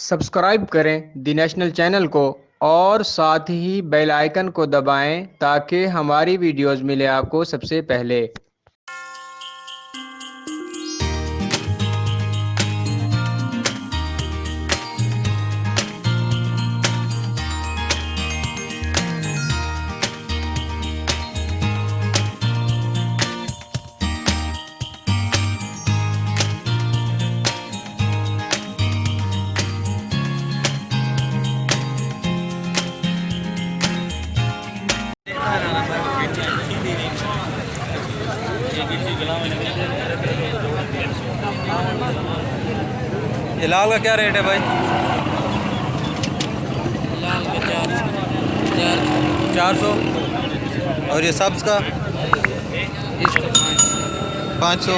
Subscribe करें दी national channel को और साथ ही बेल आइकन को दबाएं ताकि हमारी वीडियोस मिले आपको सबसे पहले। ये लाल का क्या रेट है भाई? लाल का 400। और ये सब्ज़ का इसका 500।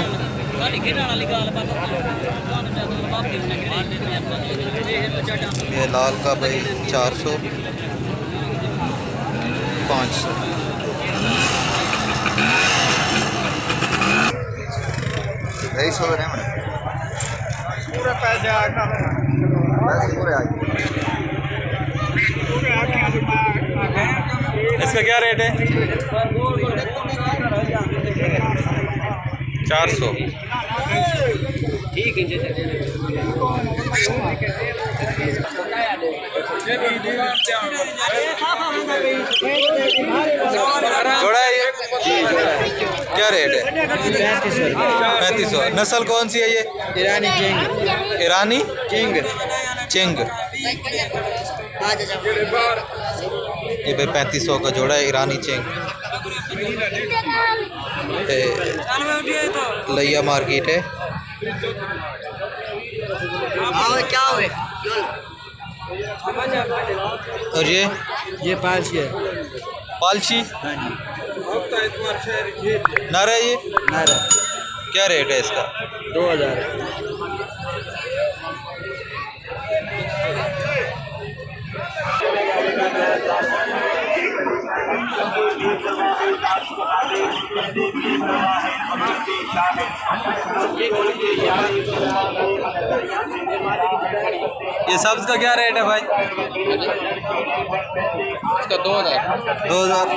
ये लाल का भाई 400 500। पूरे पैसे इसका क्या रेट है? 400। ठीक है। जोड़ा है ये क्या रेट है? 3500। नस्ल कौन सी है ये? ईरानी चेंग। ईरानी चेंग चिंग। ये भाई 3500 का जोड़ा है ईरानी चिंग। लिया मार्केट है। क्या हुए? और ये पालसी है। पालची नारा है ये? नारा क्या रेट है इसका? 2000। ये सब्ज़ का क्या रेट है भाई? इसका 2000। 2000।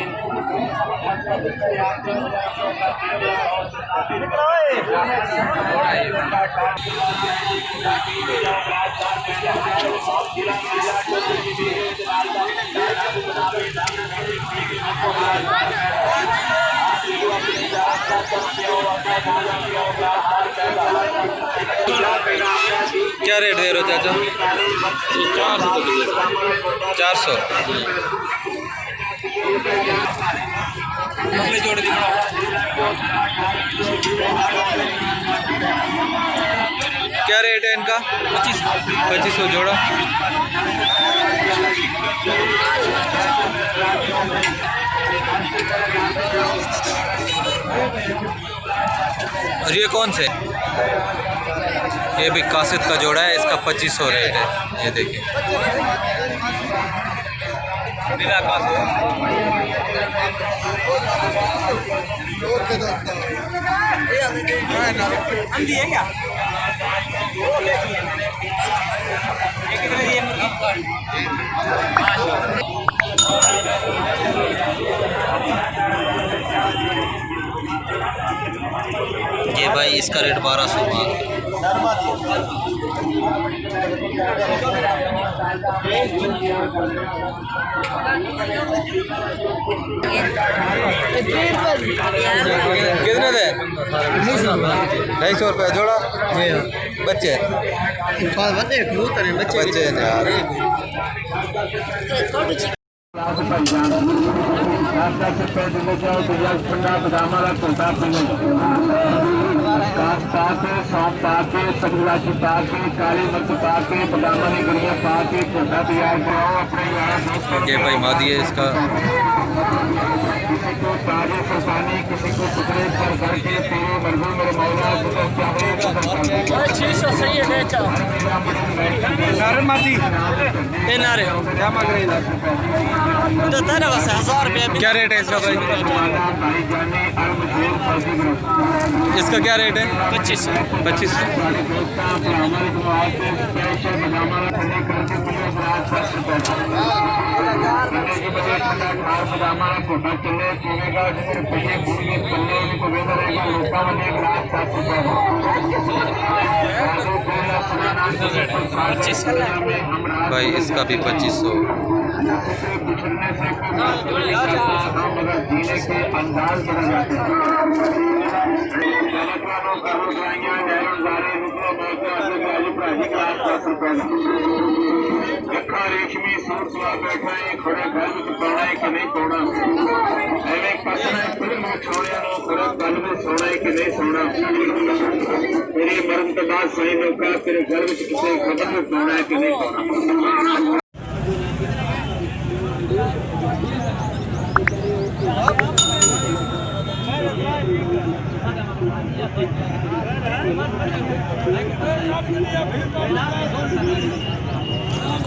क्या रेट दे रहे हो चाचा? 400। क्या रेट है इनका? 2500 जोड़ा। और ये कौन से? ये भी कासिद का जोड़ा है, इसका 2500 रेट है। ये देखिए ये भाई इसका रेट 1200 कितने दे? 250 रुपये जोड़ा। बच्चे बच्चे हैं यार। ये भाई मादी है इसका। सही है नारे माती नारे क्या मांग रहे हैं? क्या रेट है इसका भाई? इसका क्या रेट है? 2500। भाई इसका भी 2500। रेशमी सूट ला बैठा है खड़े घर में पाना है कि नहीं पाना एवं पसना है फिल्म छोड़िया नो खड़े गल में सोना है कि नहीं सोना तेरी मरण के बाद सही मौका तेरे घर में किसी खबर में पाना है कि नहीं पाना।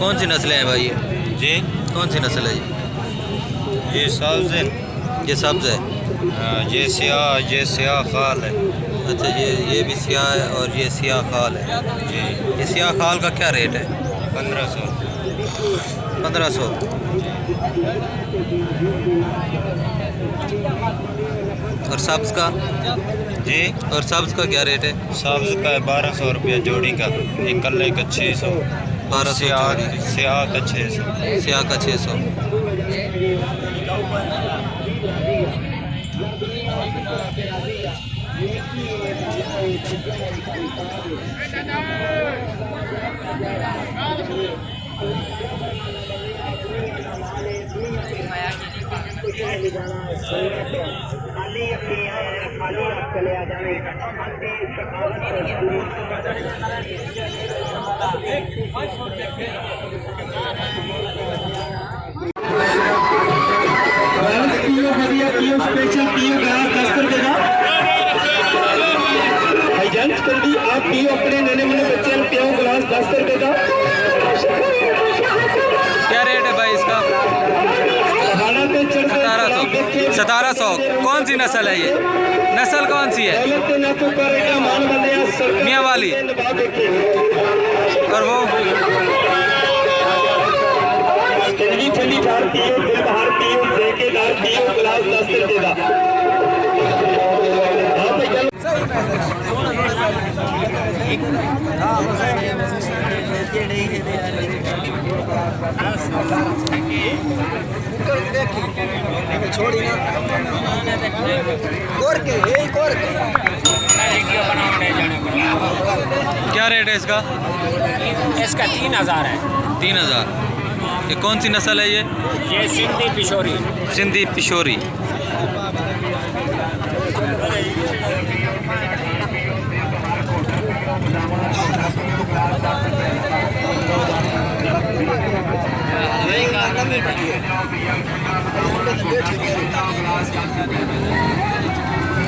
कौन सी नस्लें हैं भाई ये? जी कौन सी नस्ल है ये सब्ज है, ये सब्ज है? ये सियाह खाल है। अच्छा, ये भी सियाह है और ये सियाह खाल है। जी ये सियाह खाल का क्या रेट है? 1500। 1500। और सब्ज का? जी और सब्ज का क्या रेट है? सब्ज का 1200 रुपया जोड़ी का, एक कल्ले का 600। 1200 जोड़ी। सियाह का 600। सियाह का 600। स्पेशल पियो ग्लास 10 रुपए का भाईजान जल्दी आप पियो अपने नन्हे मुन्ने बच्चे पियो ग्लास 10 रुपए का। क्या रेट है भाई इसका? 1700। कौन सी नस्ल है ये? नस्ल कौन सी है? मियाँ वाली? और वो ठंडी बाहर पियो, बाहर पियो, ठेकेदार पियो ग्लास 10 रुपए का। छोड़ी ना क्या रेट है इसका? इसका 3000 है। 3000। ये कौन सी नस्ल है ये? ये सिंधी पिशोरी। सिंधी पिशोरी।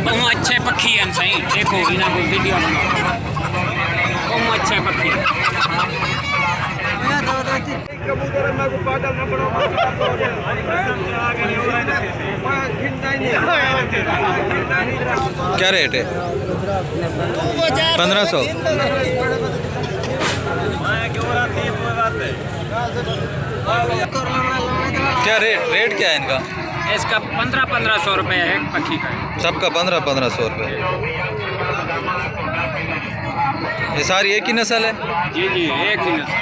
बहुत अच्छे पक्षी हैं सही, देखो बिना कोई वीडियो बनाओ, बहुत अच्छे पक्षी हैं। क्या रेट है? 1500। क्या रेट क्या है इनका? इसका 1500 रुपये है पक्षी का। सबका 1500 रुपये। ये सारी एक ही नस्ल है? जी जी, एक ही नस्ल।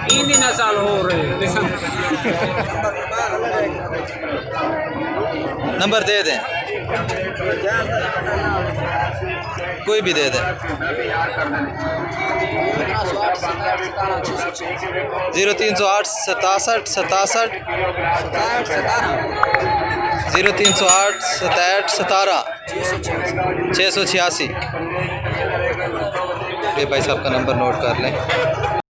तीन दिन साल हो रहे। नंबर दे दें, कोई भी दे दें। 0308 67 67 0308 67 17 686। ये भाई साहब का नंबर नोट कर लें।